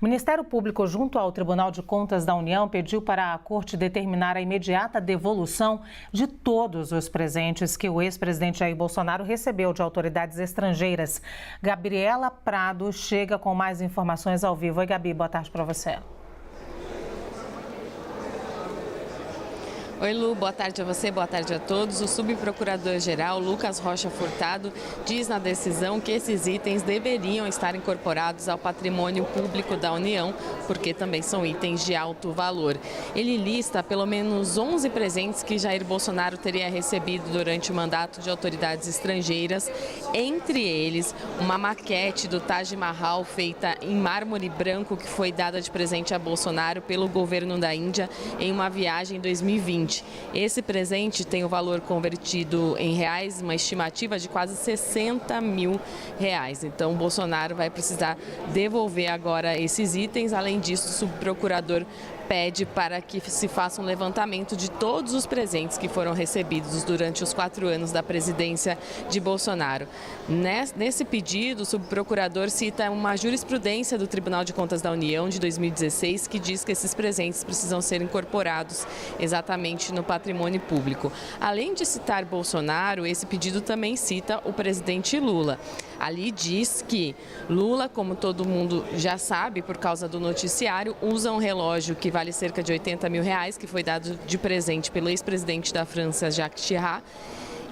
O Ministério Público, junto ao Tribunal de Contas da União, pediu para a Corte determinar a imediata devolução de todos os presentes que o ex-presidente Jair Bolsonaro recebeu de autoridades estrangeiras. Gabriela Prado chega com mais informações ao vivo. Oi, Gabi, boa tarde para você. Oi, Lu, boa tarde a você, boa tarde a todos. O subprocurador-geral Lucas Rocha Furtado diz na decisão que esses itens deveriam estar incorporados ao patrimônio público da União, porque também são itens de alto valor. Ele lista pelo menos 11 presentes que Jair Bolsonaro teria recebido durante o mandato de autoridades estrangeiras, entre eles uma maquete do Taj Mahal feita em mármore branco que foi dada de presente a Bolsonaro pelo governo da Índia em uma viagem em 2020. Esse presente tem o valor convertido em reais, uma estimativa de quase 60 mil reais. Então, o Bolsonaro vai precisar devolver agora esses itens. Além disso, o subprocurador pede para que se faça um levantamento de todos os presentes que foram recebidos durante os 4 anos da presidência de Bolsonaro. Nesse pedido, o subprocurador cita uma jurisprudência do Tribunal de Contas da União de 2016 que diz que esses presentes precisam ser incorporados exatamente no patrimônio público. Além de citar Bolsonaro, esse pedido também cita o presidente Lula. Ali diz que Lula, como todo mundo já sabe por causa do noticiário, usa um relógio que vale cerca de 80 mil reais, que foi dado de presente pelo ex-presidente da França, Jacques Chirac,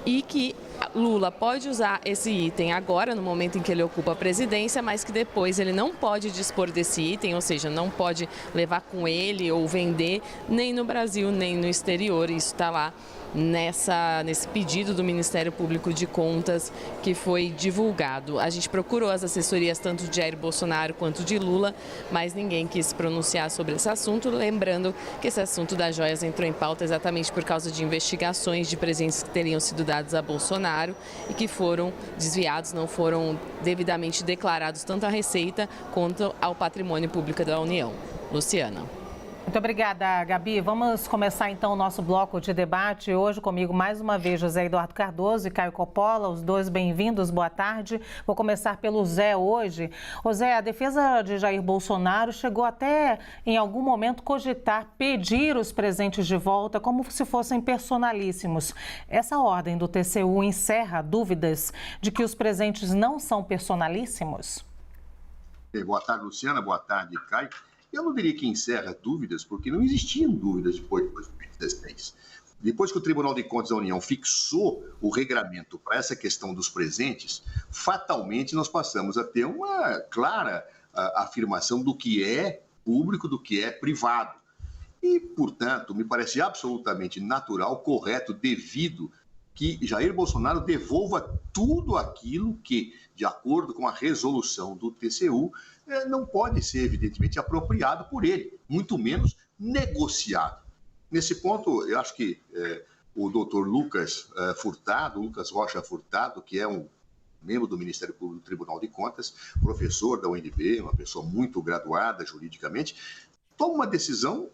e que Lula pode usar esse item agora, no momento em que ele ocupa a presidência, mas que depois ele não pode dispor desse item, ou seja, não pode levar com ele ou vender nem no Brasil, nem no exterior. Isso está lá nesse pedido do Ministério Público de Contas que foi divulgado. A gente procurou as assessorias tanto de Jair Bolsonaro quanto de Lula, mas ninguém quis se pronunciar sobre esse assunto, lembrando que esse assunto das joias entrou em pauta exatamente por causa de investigações de presentes que teriam sido dados a Bolsonaro e que foram desviados, não foram devidamente declarados tanto à Receita quanto ao patrimônio público da União. Luciana. Muito obrigada, Gabi. Vamos começar então o nosso bloco de debate. Hoje comigo mais uma vez José Eduardo Cardoso e Caio Coppola, os dois bem-vindos, boa tarde. Vou começar pelo Zé hoje. Ô Zé, a defesa de Jair Bolsonaro chegou até em algum momento cogitar pedir os presentes de volta como se fossem personalíssimos. Essa ordem do TCU encerra dúvidas de que os presentes não são personalíssimos? Boa tarde, Luciana. Boa tarde, Caio. Eu não diria que encerra dúvidas, porque não existiam dúvidas depois de 2016. Depois que o Tribunal de Contas da União fixou o regramento para essa questão dos presentes, fatalmente nós passamos a ter uma clara afirmação do que é público, do que é privado. E, portanto, me parece absolutamente natural, correto, devido que Jair Bolsonaro devolva tudo aquilo que, de acordo com a resolução do TCU, não pode ser, evidentemente, apropriado por ele, muito menos negociado. Nesse ponto, eu acho que o doutor Lucas Rocha Furtado, que é um membro do Ministério Público do Tribunal de Contas, professor da UNB, uma pessoa muito graduada juridicamente, toma uma decisão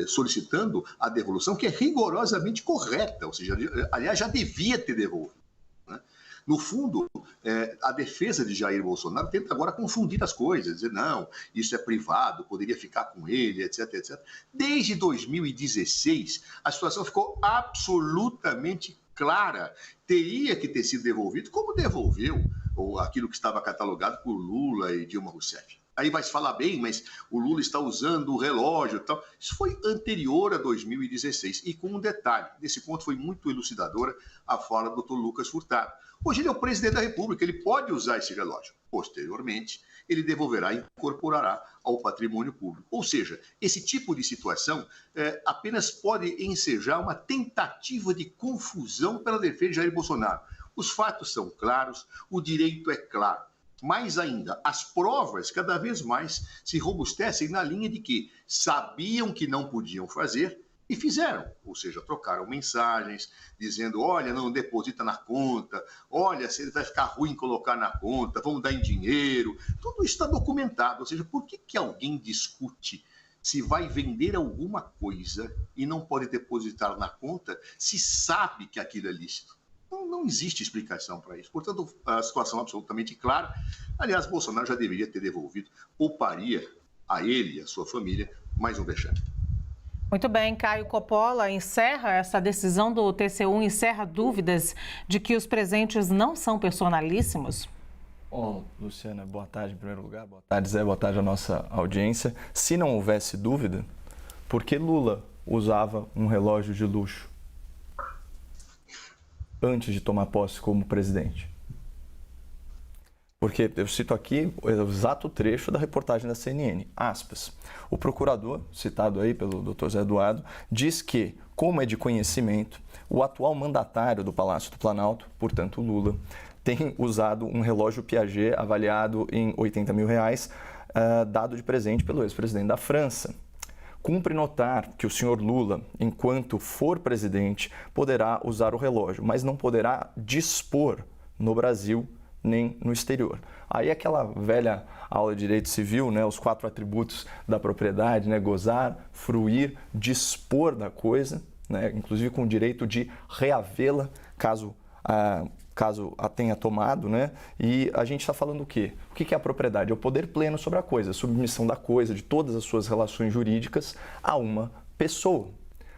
solicitando a devolução que é rigorosamente correta, ou seja, aliás, já devia ter devolvido. No fundo, a defesa de Jair Bolsonaro tenta agora confundir as coisas, dizer, não, isso é privado, poderia ficar com ele, etc, etc. Desde 2016, a situação ficou absolutamente clara. Teria que ter sido devolvido, como devolveu aquilo que estava catalogado por Lula e Dilma Rousseff. Aí vai se falar bem, mas o Lula está usando o relógio e tal. Isso foi anterior a 2016. E com um detalhe, nesse ponto foi muito elucidadora a fala do Dr. Lucas Furtado. Hoje ele é o presidente da República, ele pode usar esse relógio. Posteriormente, ele devolverá e incorporará ao patrimônio público. Ou seja, esse tipo de situação apenas pode ensejar uma tentativa de confusão pela defesa de Jair Bolsonaro. Os fatos são claros, o direito é claro. Mais ainda, as provas cada vez mais se robustecem na linha de que sabiam que não podiam fazer e fizeram, ou seja, trocaram mensagens dizendo, olha, não deposita na conta, olha, se ele vai ficar ruim colocar na conta, vamos dar em dinheiro, tudo isso está documentado, ou seja, por que alguém discute se vai vender alguma coisa e não pode depositar na conta se sabe que aquilo é lícito? Não existe explicação para isso. Portanto, a situação é absolutamente clara. Aliás, Bolsonaro já deveria ter devolvido. Pouparia a ele e a sua família mais um vexame. Muito bem, Caio Coppola, encerra essa decisão do TCU, encerra dúvidas de que os presentes não são personalíssimos? Bom, Luciana, boa tarde em primeiro lugar, boa tarde Zé, boa tarde à nossa audiência. Se não houvesse dúvida, por que Lula usava um relógio de luxo antes de tomar posse como presidente? Porque eu cito aqui o exato trecho da reportagem da CNN, aspas. O procurador, citado aí pelo Dr. Zé Eduardo, diz que, como é de conhecimento, o atual mandatário do Palácio do Planalto, portanto Lula, tem usado um relógio Piaget avaliado em R$80 mil, dado de presente pelo ex-presidente da França. Cumpre notar que o senhor Lula, enquanto for presidente, poderá usar o relógio, mas não poderá dispor no Brasil nem no exterior. Aí aquela velha aula de direito civil, né, os 4 atributos da propriedade, né, gozar, fruir, dispor da coisa, né, inclusive com o direito de reavê-la caso a tenha tomado, né? E a gente está falando o quê? O que é a propriedade? É o poder pleno sobre a coisa, a submissão da coisa, de todas as suas relações jurídicas a uma pessoa.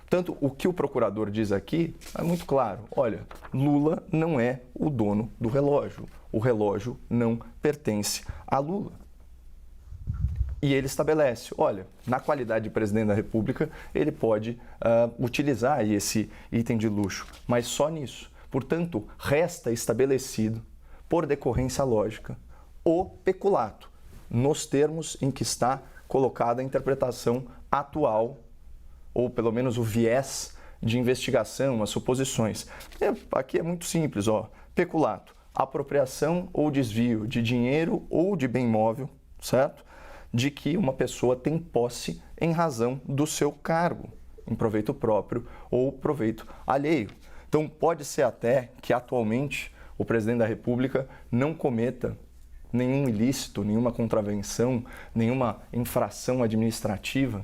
Portanto, o que o procurador diz aqui é muito claro. Olha, Lula não é o dono do relógio. O relógio não pertence a Lula. E ele estabelece, olha, na qualidade de presidente da República, ele pode utilizar esse item de luxo, mas só nisso. Portanto, resta estabelecido, por decorrência lógica, o peculato, nos termos em que está colocada a interpretação atual, ou pelo menos o viés de investigação, as suposições. Aqui é muito simples, ó. Peculato, apropriação ou desvio de dinheiro ou de bem móvel, certo? De que uma pessoa tem posse em razão do seu cargo, em proveito próprio ou proveito alheio. Então, pode ser até que atualmente o presidente da República não cometa nenhum ilícito, nenhuma contravenção, nenhuma infração administrativa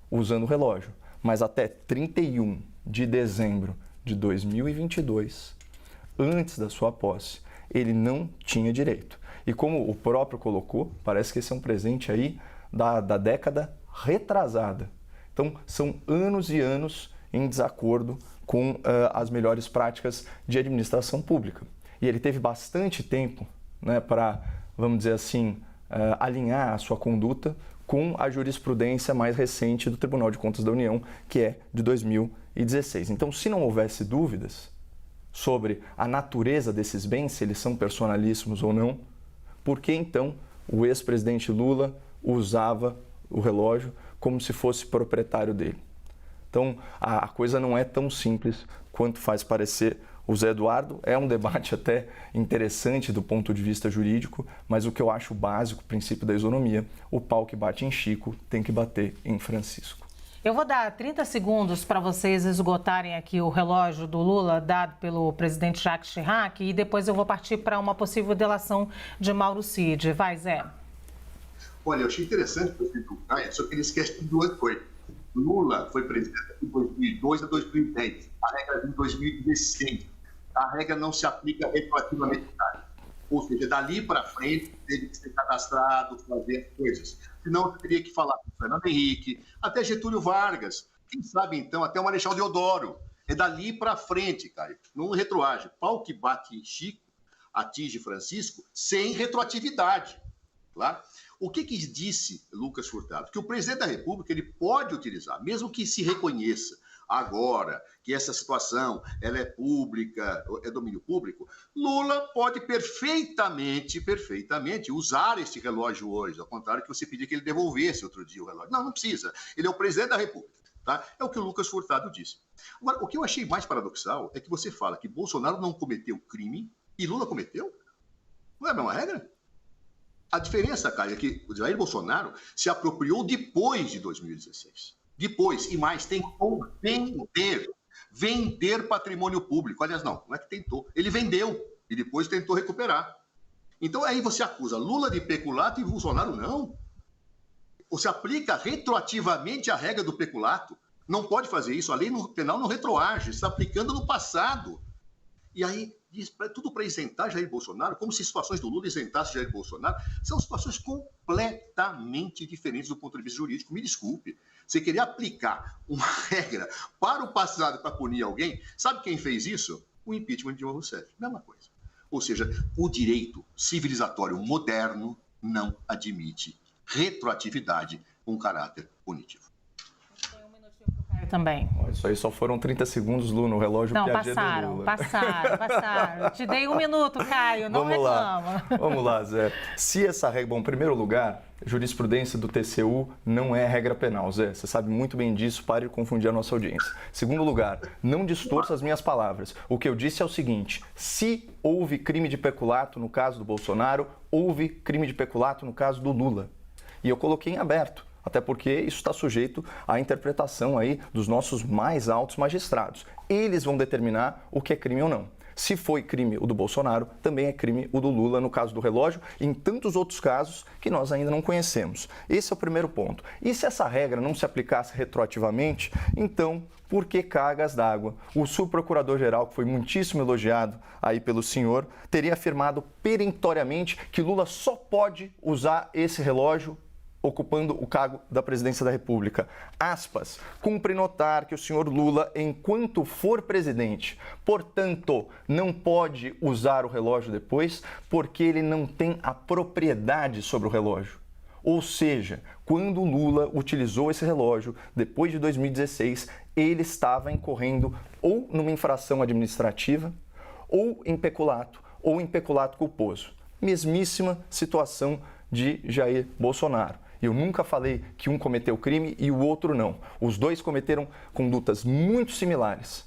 usando o relógio. Mas até 31 de dezembro de 2022, antes da sua posse, ele não tinha direito. E como o próprio colocou, parece que esse é um presente aí da década retrasada. Então, são anos e anos em desacordo com as melhores práticas de administração pública. E ele teve bastante tempo, né, para, vamos dizer assim, alinhar a sua conduta com a jurisprudência mais recente do Tribunal de Contas da União, que é de 2016. Então, se não houvesse dúvidas sobre a natureza desses bens, se eles são personalíssimos ou não, por que então o ex-presidente Lula usava o relógio como se fosse proprietário dele? Então, a coisa não é tão simples quanto faz parecer o Zé Eduardo. É um debate até interessante do ponto de vista jurídico, mas o que eu acho básico, o princípio da isonomia, o pau que bate em Chico tem que bater em Francisco. Eu vou dar 30 segundos para vocês esgotarem aqui o relógio do Lula dado pelo presidente Jacques Chirac e depois eu vou partir para uma possível delação de Mauro Cid. Vai, Zé. Olha, eu achei interessante o presidente do Caio, só que ele esquece de duas coisas. Lula foi presidente de 2002 a 2010, a regra é de 2016. A regra não se aplica retroativamente. Ou seja, dali para frente, teve que ser cadastrado, fazer coisas. Senão, eu teria que falar com o Fernando Henrique, até Getúlio Vargas, quem sabe, então, até o Marechal Deodoro. É dali para frente, Caio, não retroage. Pau que bate em Chico, atinge Francisco, sem retroatividade. Claro? O que disse Lucas Furtado? Que o presidente da República ele pode utilizar, mesmo que se reconheça agora que essa situação ela é pública, é domínio público, Lula pode perfeitamente usar esse relógio hoje, ao contrário que você pedia que ele devolvesse outro dia o relógio. Não precisa. Ele é o presidente da República. Tá? É o que o Lucas Furtado disse. Agora, o que eu achei mais paradoxal é que você fala que Bolsonaro não cometeu crime e Lula cometeu? Não é a mesma regra? A diferença, Caio, é que o Jair Bolsonaro se apropriou depois de 2016. Depois, e mais, tentou vender patrimônio público. Aliás, não é que tentou. Ele vendeu e depois tentou recuperar. Então, aí você acusa Lula de peculato e Bolsonaro não. Você aplica retroativamente a regra do peculato. Não pode fazer isso. A lei penal não retroage. Está aplicando no passado. E aí, tudo para isentar Jair Bolsonaro, como se situações do Lula isentassem Jair Bolsonaro, são situações completamente diferentes do ponto de vista jurídico. Me desculpe. Você querer aplicar uma regra para o passado para punir alguém, sabe quem fez isso? O impeachment de Dilma Rousseff. Mesma coisa. Ou seja, o direito civilizatório moderno não admite retroatividade com caráter punitivo. Tem um minutinho para o Caio também. Isso aí só foram 30 segundos, Lu, no relógio Piaget do Lula. Passaram. Te dei um minuto, Caio, não reclama. Vamos lá, Zé. Se essa regra... Bom, em primeiro lugar, jurisprudência do TCU não é regra penal, Zé. Você sabe muito bem disso, pare de confundir a nossa audiência. Segundo lugar, não distorça as minhas palavras. O que eu disse é o seguinte: se houve crime de peculato no caso do Bolsonaro, houve crime de peculato no caso do Lula. E eu coloquei em aberto. Até porque isso está sujeito à interpretação aí dos nossos mais altos magistrados. Eles vão determinar o que é crime ou não. Se foi crime o do Bolsonaro, também é crime o do Lula, no caso do relógio, e em tantos outros casos que nós ainda não conhecemos. Esse é o primeiro ponto. E se essa regra não se aplicasse retroativamente, então, por que cargas d'água? O subprocurador-geral, que foi muitíssimo elogiado aí pelo senhor, teria afirmado perentoriamente que Lula só pode usar esse relógio ocupando o cargo da presidência da República. Aspas, cumpre notar que o senhor Lula, enquanto for presidente, portanto, não pode usar o relógio depois, porque ele não tem a propriedade sobre o relógio. Ou seja, quando Lula utilizou esse relógio, depois de 2016, ele estava incorrendo ou numa infração administrativa, ou em peculato culposo. Mesmíssima situação de Jair Bolsonaro. Eu nunca falei que um cometeu crime e o outro não. Os dois cometeram condutas muito similares.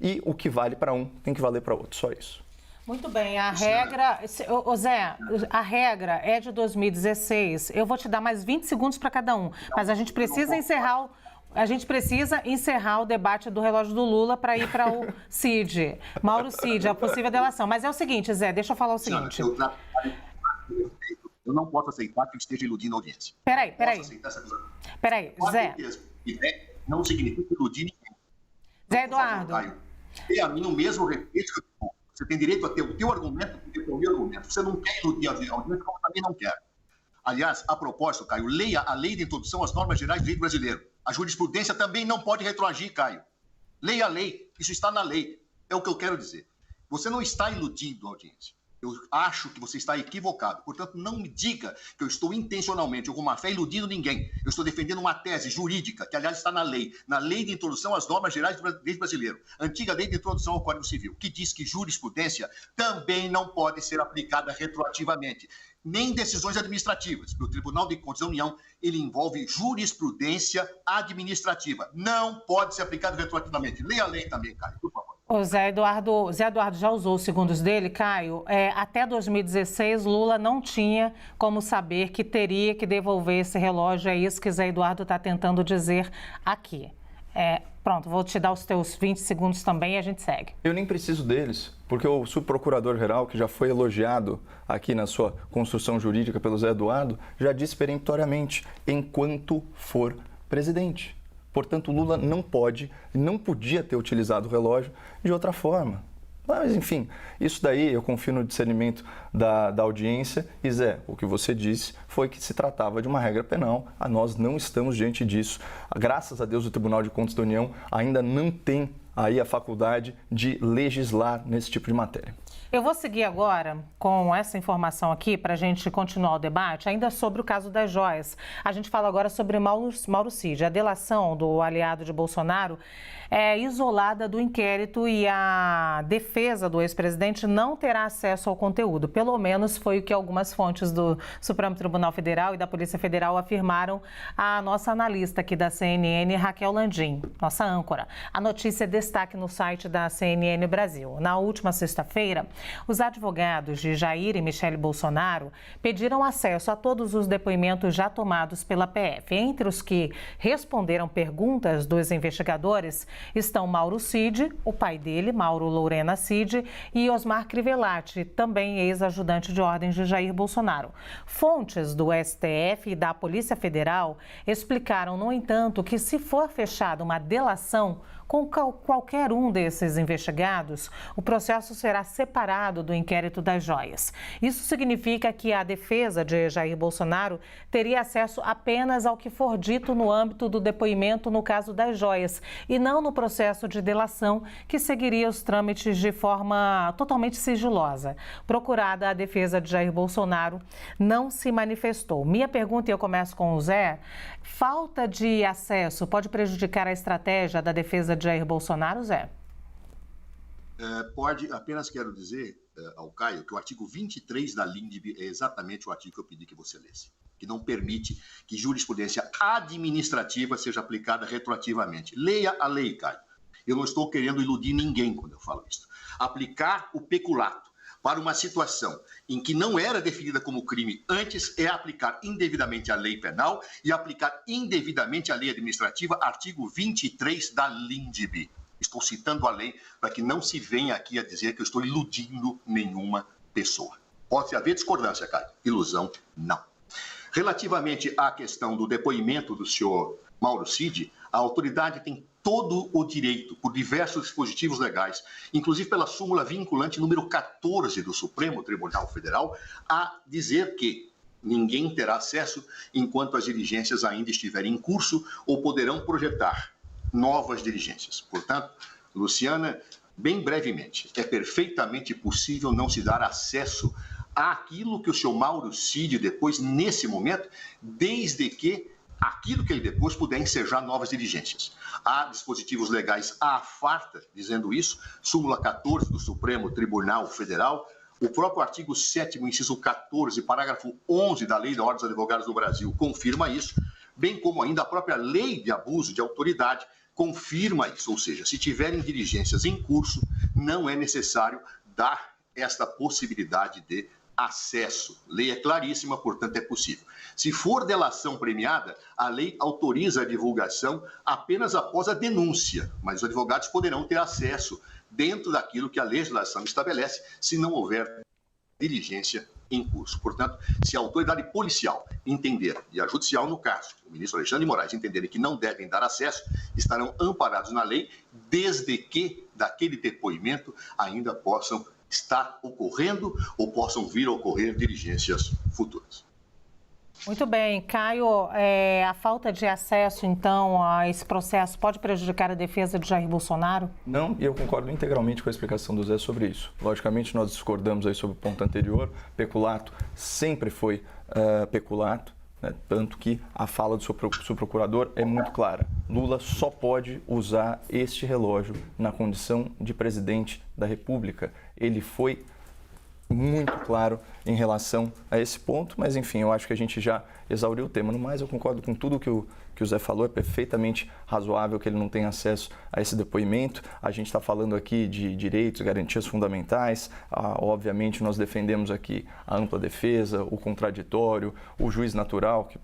E o que vale para um tem que valer para outro, só isso. Muito bem, a regra... Zé, a regra é de 2016. Eu vou te dar mais 20 segundos para cada um, mas a gente precisa encerrar o debate do relógio do Lula para ir para o Cid. Mauro Cid, a possível delação. Mas é o seguinte, Zé, deixa eu falar o seguinte... Eu não posso aceitar que eu esteja iludindo a audiência. Peraí, Zé. Não significa iludir ninguém. Zé Eduardo. Dê a mim o mesmo respeito que eu. Você tem direito a ter o teu argumento e ter o meu argumento. Você não quer iludir a audiência, como eu também não quero. Aliás, a propósito, Caio, leia a Lei de Introdução às Normas Gerais do Direito Brasileiro. A jurisprudência também não pode retroagir, Caio. Leia a lei. Isso está na lei. É o que eu quero dizer. Você não está iludindo a audiência. Eu acho que você está equivocado. Portanto, não me diga que eu estou intencionalmente ou com má fé iludindo ninguém. Eu estou defendendo uma tese jurídica, que aliás está na Lei de Introdução às Normas Gerais do Direito Brasileiro, antiga Lei de Introdução ao Código Civil, que diz que jurisprudência também não pode ser aplicada retroativamente, nem decisões administrativas. O Tribunal de Contas da União, ele envolve jurisprudência administrativa. Não pode ser aplicado retroativamente. Leia a lei também, Caio, por favor. O Zé Eduardo já usou os segundos dele, Caio. Até 2016, Lula não tinha como saber que teria que devolver esse relógio. É isso que Zé Eduardo está tentando dizer aqui. Pronto, vou te dar os teus 20 segundos também e a gente segue. Eu nem preciso deles, porque o subprocurador-geral, que já foi elogiado aqui na sua construção jurídica pelo Zé Eduardo, já disse peremptoriamente, enquanto for presidente. Portanto, Lula não podia ter utilizado o relógio de outra forma. Mas, enfim, isso daí eu confio no discernimento da audiência. E, Zé, o que você disse foi que se tratava de uma regra penal. Nós não estamos diante disso. Graças a Deus, o Tribunal de Contas da União ainda não tem aí a faculdade de legislar nesse tipo de matéria. Eu vou seguir agora com essa informação aqui para a gente continuar o debate, ainda sobre o caso das joias. A gente fala agora sobre Mauro Cid. A delação do aliado de Bolsonaro é isolada do inquérito e a defesa do ex-presidente não terá acesso ao conteúdo. Pelo menos foi o que algumas fontes do Supremo Tribunal Federal e da Polícia Federal afirmaram à nossa analista aqui da CNN, Raquel Landim, nossa âncora. A notícia é destaque no site da CNN Brasil. Na última sexta-feira, os advogados de Jair e Michele Bolsonaro pediram acesso a todos os depoimentos já tomados pela PF. Entre os que responderam perguntas dos investigadores estão Mauro Cid, o pai dele, Mauro Lourena Cid, e Osmar Crivellati, também ex-ajudante de ordens de Jair Bolsonaro. Fontes do STF e da Polícia Federal explicaram, no entanto, que se for fechada uma delação Com qualquer um desses investigados, o processo será separado do inquérito das joias. Isso significa que a defesa de Jair Bolsonaro teria acesso apenas ao que for dito no âmbito do depoimento no caso das joias e não no processo de delação, que seguiria os trâmites de forma totalmente sigilosa. Procurada, a defesa de Jair Bolsonaro não se manifestou. Minha pergunta, e eu começo com o Zé: falta de acesso pode prejudicar a estratégia da defesa de Jair Bolsonaro, Zé? Pode, apenas quero dizer ao Caio que o artigo 23 da LINDB é exatamente o artigo que eu pedi que você lesse, que não permite que jurisprudência administrativa seja aplicada retroativamente. Leia a lei, Caio. Eu não estou querendo iludir ninguém quando eu falo isso. Aplicar o peculato para uma situação em que não era definida como crime antes é aplicar indevidamente a lei penal e aplicar indevidamente a lei administrativa, artigo 23 da LINDB. Estou citando a lei para que não se venha aqui a dizer que eu estou iludindo nenhuma pessoa. Pode haver discordância, Caio. Ilusão, não. Relativamente à questão do depoimento do senhor Mauro Cid, a autoridade tem todo o direito, por diversos dispositivos legais, inclusive pela súmula vinculante número 14 do Supremo Tribunal Federal, a dizer que ninguém terá acesso enquanto as diligências ainda estiverem em curso ou poderão projetar novas diligências. Portanto, Luciana, bem brevemente, é perfeitamente possível não se dar acesso àquilo que o senhor Mauro Cid depois, nesse momento, desde que aquilo que ele depois puder ensejar novas diligências. Há dispositivos legais à farta dizendo isso, súmula 14 do Supremo Tribunal Federal, o próprio artigo 7º, inciso 14, parágrafo 11 da Lei da Ordem dos Advogados do Brasil confirma isso, bem como ainda a própria Lei de Abuso de Autoridade confirma isso, ou seja, se tiverem diligências em curso, não é necessário dar esta possibilidade de acesso. Lei é claríssima, portanto é possível. Se for delação premiada, a lei autoriza a divulgação apenas após a denúncia, mas os advogados poderão ter acesso dentro daquilo que a legislação estabelece, se não houver diligência em curso. Portanto, se a autoridade policial entender, e a judicial no caso, o ministro Alexandre de Moraes entenderem que não devem dar acesso, estarão amparados na lei, desde que daquele depoimento ainda possam estar ocorrendo ou possam vir a ocorrer diligências futuras. Muito bem. Caio, a falta de acesso, então, a esse processo pode prejudicar a defesa de Jair Bolsonaro? Não, e eu concordo integralmente com a explicação do Zé sobre isso. Logicamente, nós discordamos aí sobre o ponto anterior. Peculato sempre foi peculato, né? Tanto que a fala do seu procurador é muito clara. Lula só pode usar este relógio na condição de presidente da República. Ele foi muito claro em relação a esse ponto, mas enfim, eu acho que a gente já exauriu o tema. No mais, eu concordo com tudo que o Zé falou, é perfeitamente razoável que ele não tenha acesso a esse depoimento. A gente está falando aqui de direitos, garantias fundamentais, obviamente nós defendemos aqui a ampla defesa, o contraditório, o juiz natural, que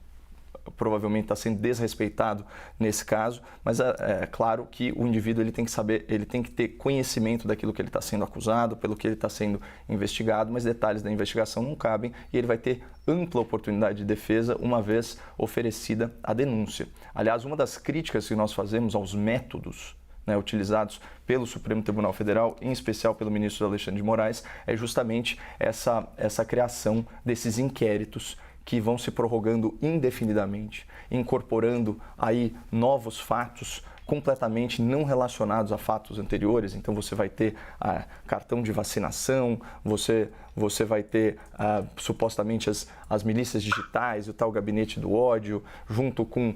provavelmente está sendo desrespeitado nesse caso, mas é claro que o indivíduo ele tem que saber, ele tem que ter conhecimento daquilo que ele está sendo acusado, pelo que ele está sendo investigado, mas detalhes da investigação não cabem e ele vai ter ampla oportunidade de defesa uma vez oferecida a denúncia. Aliás, uma das críticas que nós fazemos aos métodos, né, utilizados pelo Supremo Tribunal Federal, em especial pelo ministro Alexandre de Moraes, é justamente essa criação desses inquéritos que vão se prorrogando indefinidamente, incorporando aí novos fatos completamente não relacionados a fatos anteriores. Então você vai ter cartão de vacinação, você vai ter supostamente as milícias digitais, o tal gabinete do ódio, junto com,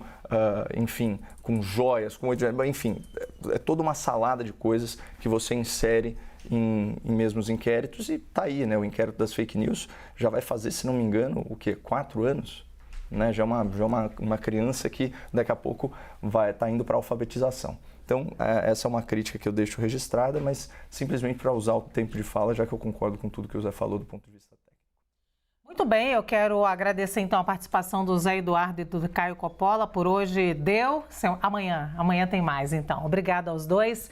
enfim, com joias, enfim, é toda uma salada de coisas que você insere em mesmos inquéritos e tá aí, né? O inquérito das fake news já vai fazer, se não me engano, o quê? 4 anos? Né? Já é uma criança que daqui a pouco vai estar indo para a alfabetização. Então, essa é uma crítica que eu deixo registrada, mas simplesmente para usar o tempo de fala, já que eu concordo com tudo que o Zé falou do ponto de vista técnico. Muito bem, eu quero agradecer então a participação do Zé Eduardo e do Caio Coppola. Por hoje deu, amanhã tem mais então. Obrigada aos dois.